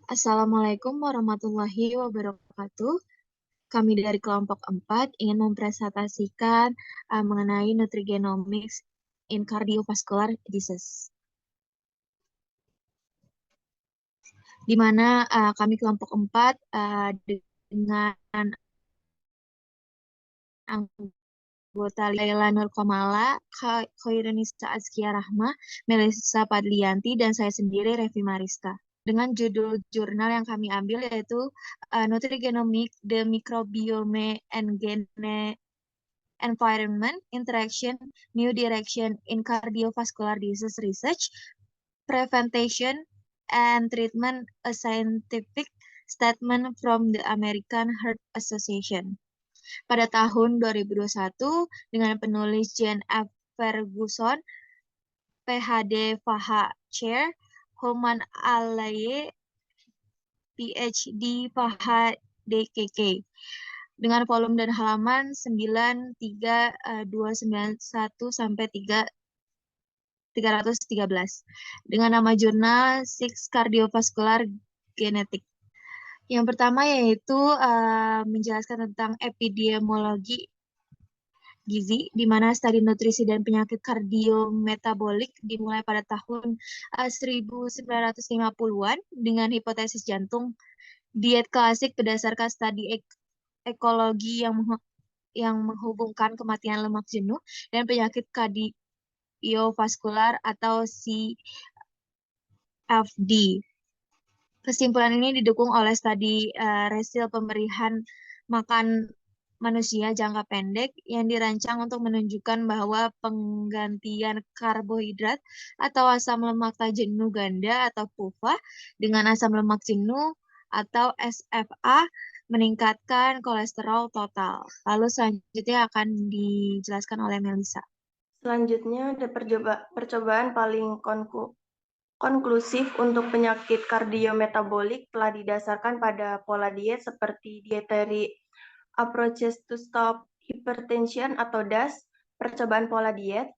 Assalamualaikum warahmatullahi wabarakatuh. Kami dari kelompok 4 ingin mempresentasikan mengenai nutrigenomics in cardiovascular disease. Di mana kami kelompok 4 dengan anggota Laila Nurkomala, Khairunisa Azkia Rahma, Melissa Padlianti, dan saya sendiri Revi Mariska. Dengan judul jurnal yang kami ambil yaitu Nutrigenomics, the Microbiome and Environment Interaction, New Direction in Cardiovascular Disease Research, Prevention and Treatment, a Scientific Statement from the American Heart Association. Pada tahun 2021 dengan penulis Jane F. Ferguson, PhD Faha Chair, Homan Alaye, PhD Faha DKK, dengan volume dan halaman 93291 sampai 313 dengan nama jurnal Six Cardiovascular Genetic. Yang pertama yaitu menjelaskan tentang epidemiologi gizi, di mana studi nutrisi dan penyakit kardiometabolik dimulai pada tahun 1950-an dengan hipotesis jantung, diet klasik berdasarkan studi ekologi yang menghubungkan kematian lemak jenuh dan penyakit kardiovaskular atau CFD. Kesimpulan ini didukung oleh studi resil pemberian makan manusia jangka pendek yang dirancang untuk menunjukkan bahwa penggantian karbohidrat atau asam lemak tak jenuh ganda atau PUFA dengan asam lemak jenuh atau SFA meningkatkan kolesterol total. Lalu selanjutnya akan dijelaskan oleh Melissa. Selanjutnya ada percobaan paling konklusif untuk penyakit kardiometabolik telah didasarkan pada pola diet seperti dietary approaches to stop hypertension atau DAS, percobaan pola diet,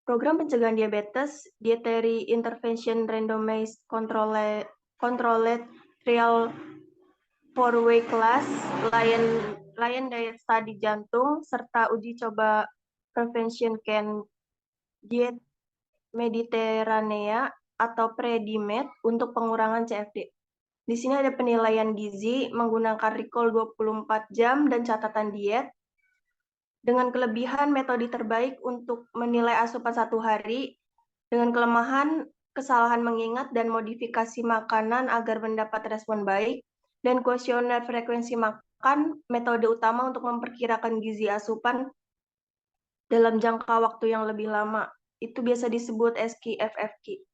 program pencegahan diabetes, dietary intervention randomized controlled trial for weight loss, Lion diet study jantung, serta uji coba prevention can diet Mediterranea atau Predimed untuk pengurangan CFD. Di sini ada penilaian gizi menggunakan recall 24 jam dan catatan diet. Dengan kelebihan metode terbaik untuk menilai asupan satu hari, dengan kelemahan kesalahan mengingat dan modifikasi makanan agar mendapat respon baik, dan kuesioner frekuensi makan, metode utama untuk memperkirakan gizi asupan dalam jangka waktu yang lebih lama. Itu biasa disebut SKFFK.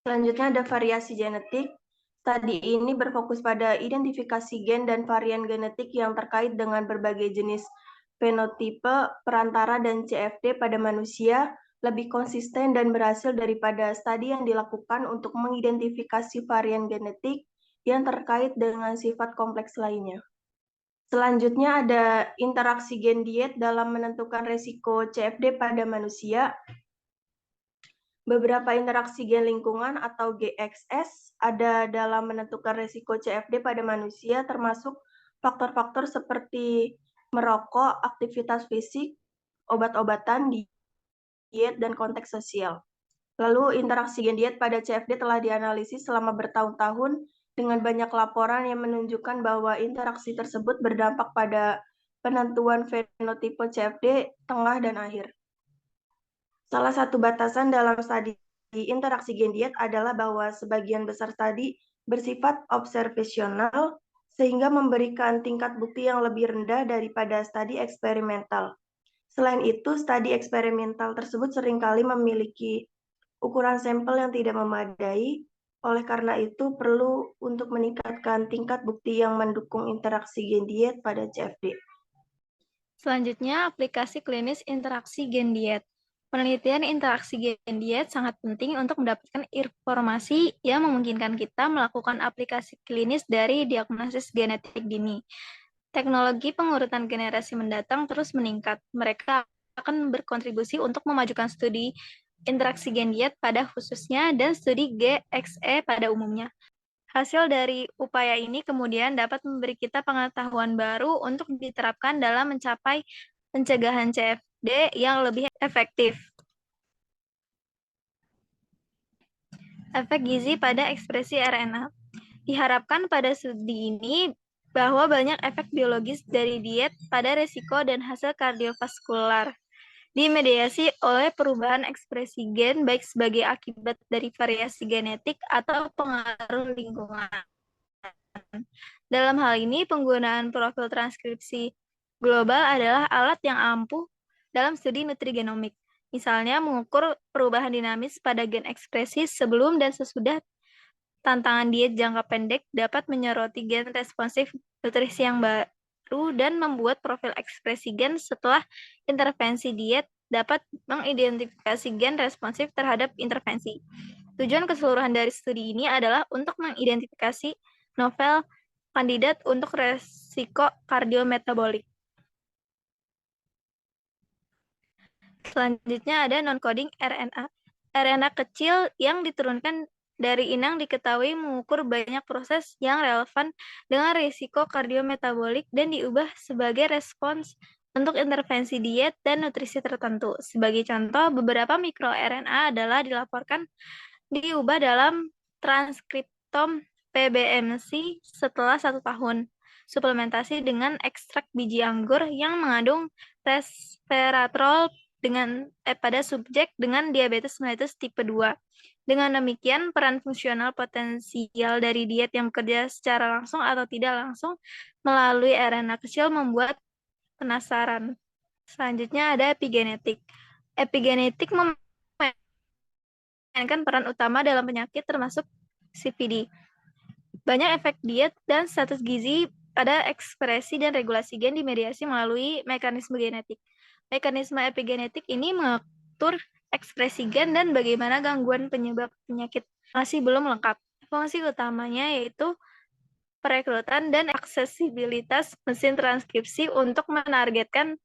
Selanjutnya ada variasi genetik. Studi ini berfokus pada identifikasi gen dan varian genetik yang terkait dengan berbagai jenis fenotipe perantara dan CFD pada manusia lebih konsisten dan berhasil daripada studi yang dilakukan untuk mengidentifikasi varian genetik yang terkait dengan sifat kompleks lainnya. Selanjutnya ada interaksi gen diet dalam menentukan resiko CFD pada manusia. Beberapa interaksi gen lingkungan atau GXS ada dalam menentukan resiko CFD pada manusia, termasuk faktor-faktor seperti merokok, aktivitas fisik, obat-obatan, diet, dan konteks sosial. Lalu interaksi gen diet pada CFD telah dianalisis selama bertahun-tahun dengan banyak laporan yang menunjukkan bahwa interaksi tersebut berdampak pada penentuan fenotipe CFD tengah dan akhir. Salah satu batasan dalam studi interaksi gen diet adalah bahwa sebagian besar studi bersifat observasional sehingga memberikan tingkat bukti yang lebih rendah daripada studi eksperimental. Selain itu, studi eksperimental tersebut seringkali memiliki ukuran sampel yang tidak memadai, oleh karena itu perlu untuk meningkatkan tingkat bukti yang mendukung interaksi gen diet pada CFD. Selanjutnya, aplikasi klinis interaksi gen diet. Penelitian interaksi gen diet sangat penting untuk mendapatkan informasi yang memungkinkan kita melakukan aplikasi klinis dari diagnosis genetik dini. Teknologi pengurutan generasi mendatang terus meningkat. Mereka akan berkontribusi untuk memajukan studi interaksi gen diet pada khususnya dan studi GXE pada umumnya. Hasil dari upaya ini kemudian dapat memberi kita pengetahuan baru untuk diterapkan dalam mencapai pencegahan CFD yang lebih efektif. Efek gizi pada ekspresi RNA. Diharapkan pada studi ini bahwa banyak efek biologis dari diet pada resiko dan hasil kardiovaskular dimediasi oleh perubahan ekspresi gen baik sebagai akibat dari variasi genetik atau pengaruh lingkungan. Dalam hal ini, penggunaan profil transkripsi global adalah alat yang ampuh dalam studi nutrigenomik. Misalnya, mengukur perubahan dinamis pada gen ekspresi sebelum dan sesudah tantangan diet jangka pendek dapat menyoroti gen responsif nutrisi yang baru dan membuat profil ekspresi gen setelah intervensi diet dapat mengidentifikasi gen responsif terhadap intervensi. Tujuan keseluruhan dari studi ini adalah untuk mengidentifikasi novel kandidat untuk resiko kardiometabolik. Selanjutnya ada non-coding RNA. RNA kecil yang diturunkan dari inang diketahui mengukur banyak proses yang relevan dengan risiko kardiometabolik dan diubah sebagai respons untuk intervensi diet dan nutrisi tertentu. Sebagai contoh, beberapa mikroRNA adalah dilaporkan diubah dalam transkriptom PBMC setelah 1 tahun suplementasi dengan ekstrak biji anggur yang mengandung resveratrol pada subjek dengan diabetes mellitus tipe 2. Dengan demikian, peran fungsional potensial dari diet yang bekerja secara langsung atau tidak langsung melalui RNA kecil membuat penasaran. Selanjutnya ada epigenetik. Epigenetik memainkan peran utama dalam penyakit termasuk CVD. Banyak efek diet dan status gizi pada ekspresi dan regulasi gen dimediasi melalui mekanisme genetik. Mekanisme epigenetik ini mengatur ekspresi gen dan bagaimana gangguan penyebab penyakit masih belum lengkap. Fungsi utamanya yaitu perekrutan dan aksesibilitas mesin transkripsi untuk menargetkan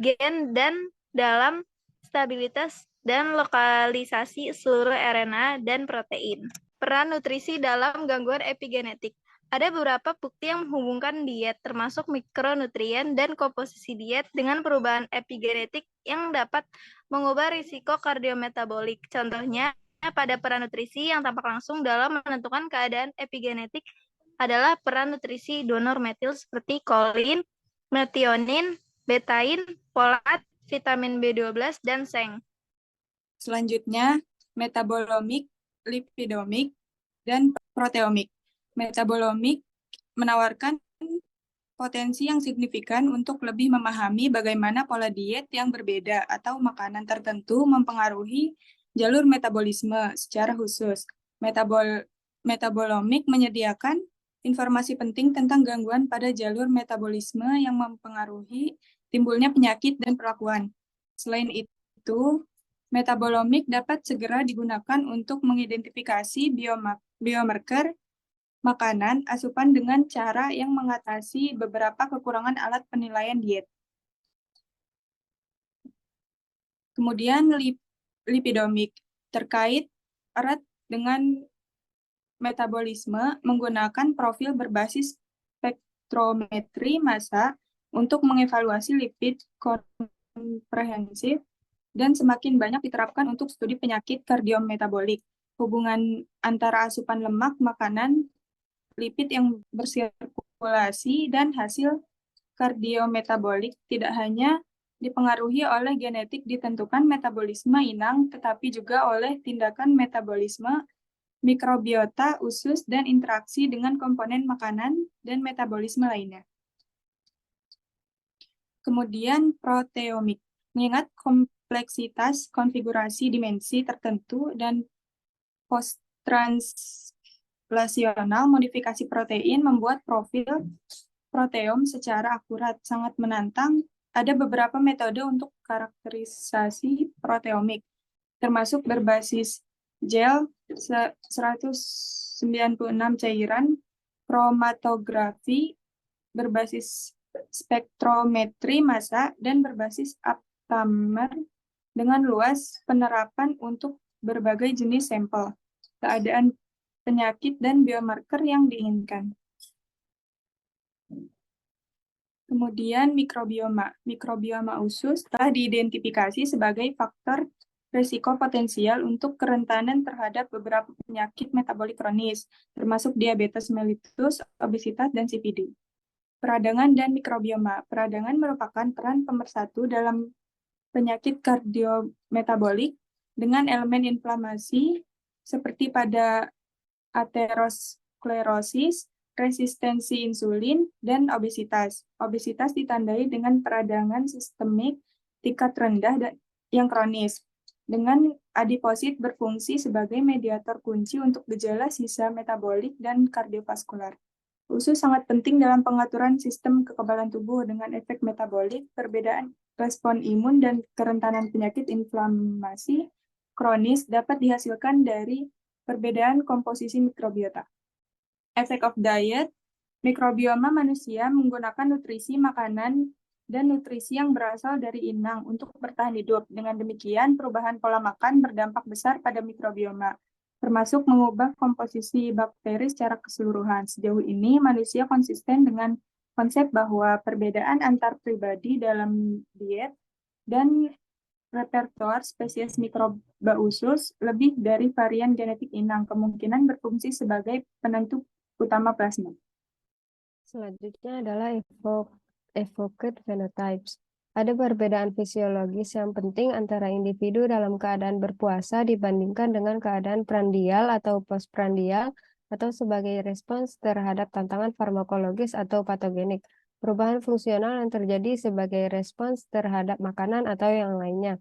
gen dan dalam stabilitas dan lokalisasi seluruh RNA dan protein. Peran nutrisi dalam gangguan epigenetik. Ada beberapa bukti yang menghubungkan diet, termasuk mikronutrien dan komposisi diet dengan perubahan epigenetik yang dapat mengubah risiko kardiometabolik. Contohnya, pada peran nutrisi yang tampak langsung dalam menentukan keadaan epigenetik adalah peran nutrisi donor metil seperti kolin, metionin, betain, folat, vitamin B12, dan seng. Selanjutnya, metabolomik, lipidomik, dan proteomik. Metabolomik menawarkan potensi yang signifikan untuk lebih memahami bagaimana pola diet yang berbeda atau makanan tertentu mempengaruhi jalur metabolisme secara khusus. Metabolomik menyediakan informasi penting tentang gangguan pada jalur metabolisme yang mempengaruhi timbulnya penyakit dan perlakuan. Selain itu, metabolomik dapat segera digunakan untuk mengidentifikasi biomarker makanan asupan dengan cara yang mengatasi beberapa kekurangan alat penilaian diet. Kemudian lipidomik terkait erat dengan metabolisme menggunakan profil berbasis spektrometri massa untuk mengevaluasi lipid komprehensif dan semakin banyak diterapkan untuk studi penyakit kardiometabolik. Hubungan antara asupan lemak makanan, lipid yang bersirkulasi, dan hasil kardiometabolik tidak hanya dipengaruhi oleh genetik ditentukan metabolisme inang, tetapi juga oleh tindakan metabolisme mikrobiota usus dan interaksi dengan komponen makanan dan metabolisme lainnya. Kemudian proteomik, mengingat kompleksitas konfigurasi dimensi tertentu dan post-translasional modifikasi protein membuat profil proteom secara akurat sangat menantang. Ada beberapa metode untuk karakterisasi proteomik, termasuk berbasis gel 196 cairan, kromatografi berbasis spektrometri massa, dan berbasis aptamer dengan luas penerapan untuk berbagai jenis sampel. Keadaan penyakit, dan biomarker yang diinginkan. Kemudian mikrobioma. Mikrobioma usus telah diidentifikasi sebagai faktor risiko potensial untuk kerentanan terhadap beberapa penyakit metabolik kronis, termasuk diabetes mellitus, obesitas, dan CVD. Peradangan dan mikrobioma. Peradangan merupakan peran pemersatu dalam penyakit kardiometabolik dengan elemen inflamasi seperti pada aterosklerosis, resistensi insulin, dan obesitas. Obesitas ditandai dengan peradangan sistemik tingkat rendah dan yang kronis, dengan adiposit berfungsi sebagai mediator kunci untuk gejala sisa metabolik dan kardiovaskular. Usus sangat penting dalam pengaturan sistem kekebalan tubuh dengan efek metabolik, perbedaan respon imun, dan kerentanan penyakit inflamasi kronis dapat dihasilkan dari perbedaan komposisi mikrobiota. Effect of diet, mikrobioma manusia menggunakan nutrisi makanan dan nutrisi yang berasal dari inang untuk bertahan hidup. Dengan demikian, perubahan pola makan berdampak besar pada mikrobioma, termasuk mengubah komposisi bakteri secara keseluruhan. Sejauh ini, manusia konsisten dengan konsep bahwa perbedaan antar pribadi dalam diet dan repertoar spesies mikroba usus lebih dari varian genetik inang kemungkinan berfungsi sebagai penentu utama plasma. Selanjutnya adalah evoked phenotypes. Ada perbedaan fisiologis yang penting antara individu dalam keadaan berpuasa dibandingkan dengan keadaan prandial atau postprandial atau sebagai respons terhadap tantangan farmakologis atau patogenik. Perubahan fungsional yang terjadi sebagai respons terhadap makanan atau yang lainnya.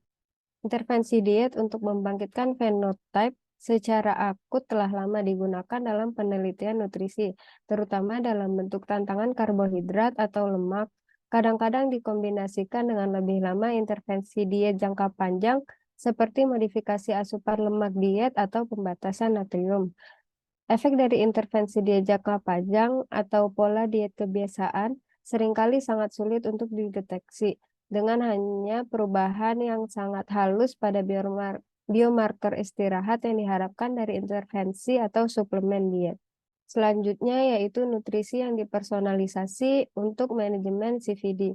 Intervensi diet untuk membangkitkan fenotipe secara akut telah lama digunakan dalam penelitian nutrisi, terutama dalam bentuk tantangan karbohidrat atau lemak. Kadang-kadang dikombinasikan dengan lebih lama intervensi diet jangka panjang seperti modifikasi asupan lemak diet atau pembatasan natrium. Efek dari intervensi diet jangka panjang atau pola diet kebiasaan seringkali sangat sulit untuk dideteksi dengan hanya perubahan yang sangat halus pada biomarker istirahat yang diharapkan dari intervensi atau suplemen diet. Selanjutnya yaitu nutrisi yang dipersonalisasi untuk manajemen CVD.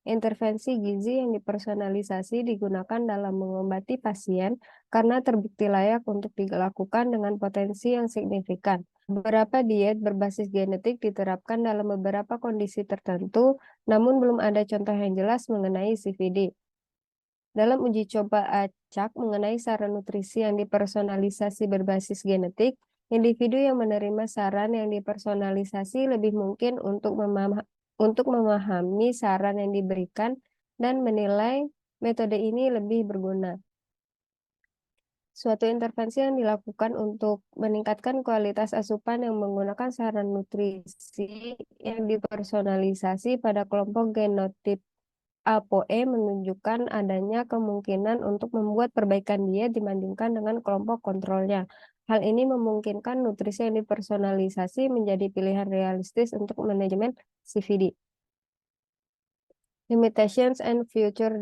Intervensi gizi yang dipersonalisasi digunakan dalam mengobati pasien karena terbukti layak untuk dilakukan dengan potensi yang signifikan. Beberapa diet berbasis genetik diterapkan dalam beberapa kondisi tertentu, namun belum ada contoh yang jelas mengenai CVD. Dalam uji coba acak mengenai saran nutrisi yang dipersonalisasi berbasis genetik, individu yang menerima saran yang dipersonalisasi lebih mungkin untuk memahami saran yang diberikan dan menilai metode ini lebih berguna. Suatu intervensi yang dilakukan untuk meningkatkan kualitas asupan yang menggunakan saran nutrisi yang dipersonalisasi pada kelompok genotip ApoE menunjukkan adanya kemungkinan untuk membuat perbaikan diet dibandingkan dengan kelompok kontrolnya. Hal ini memungkinkan nutrisi yang dipersonalisasi menjadi pilihan realistis untuk manajemen CVD. Limitations and future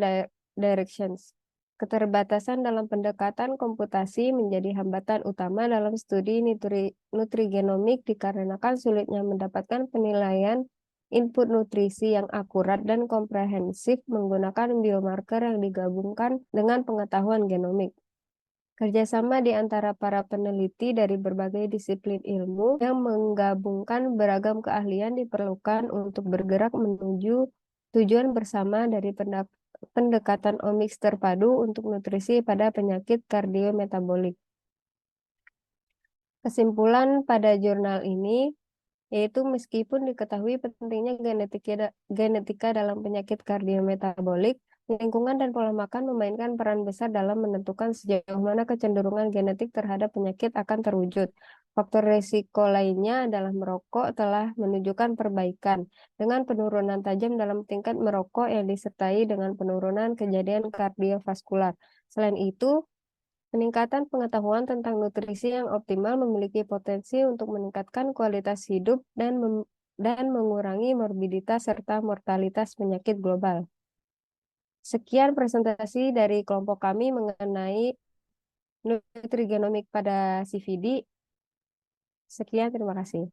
directions. Keterbatasan dalam pendekatan komputasi menjadi hambatan utama dalam studi nutrigenomik dikarenakan sulitnya mendapatkan penilaian input nutrisi yang akurat dan komprehensif menggunakan biomarker yang digabungkan dengan pengetahuan genomik. Kerjasama di antara para peneliti dari berbagai disiplin ilmu yang menggabungkan beragam keahlian diperlukan untuk bergerak menuju tujuan bersama dari pendekatan omics terpadu untuk nutrisi pada penyakit kardiometabolik. Kesimpulan pada jurnal ini yaitu meskipun diketahui pentingnya genetika dalam penyakit kardiometabolik, lingkungan dan pola makan memainkan peran besar dalam menentukan sejauh mana kecenderungan genetik terhadap penyakit akan terwujud. Faktor risiko lainnya adalah merokok telah menunjukkan perbaikan dengan penurunan tajam dalam tingkat merokok yang disertai dengan penurunan kejadian kardiovaskular. Selain itu, peningkatan pengetahuan tentang nutrisi yang optimal memiliki potensi untuk meningkatkan kualitas hidup dan mengurangi morbiditas serta mortalitas penyakit global. Sekian presentasi dari kelompok kami mengenai nutrigenomik pada CVD. Sekian, terima kasih.